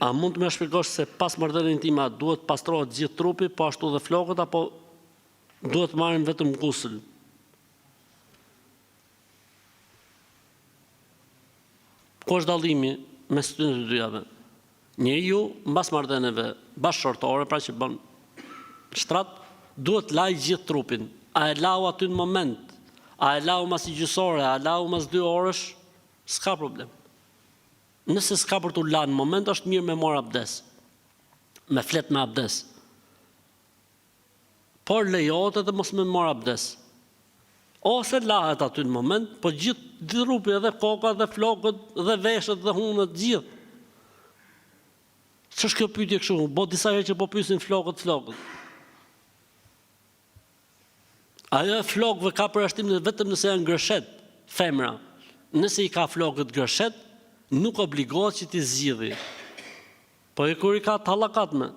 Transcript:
A mund të më shpjegosh se pas marrëdhënies time duhet pastrohet gjithë trupi, po ashtu dhe flokët, apo duhet marrin vetëm gusl? Ku është dallimi mes këtyre të dyjave? Njeriu mbas marrëdhënieve bashkëshortore, pra që bën shtrat, duhet laj gjithë trupin. A e lau aty në moment? A e lau mas i gjysore? A e lau mas 2 orësh? S'ka problem. Nëse s'ka për t'u lanë në moment, është mirë me marr abdes. Me flet me abdes. Por lejohet edhe mos me marr abdes. Ose lahet aty në moment, po gjithë trupi, edhe koka, dhe flokët, dhe veshët, dhe hunët, gjithë. Ç'është kjo pyetje kështu? Bo disa herë që po pyesin flokët. Ajo e flokëve ka përjashtim vetëm nëse janë gërshet, femra. Nëse i ka flokët gërshet, nuk obligohet që t'i zgjidhi. Po e kur i ka të hallakat me.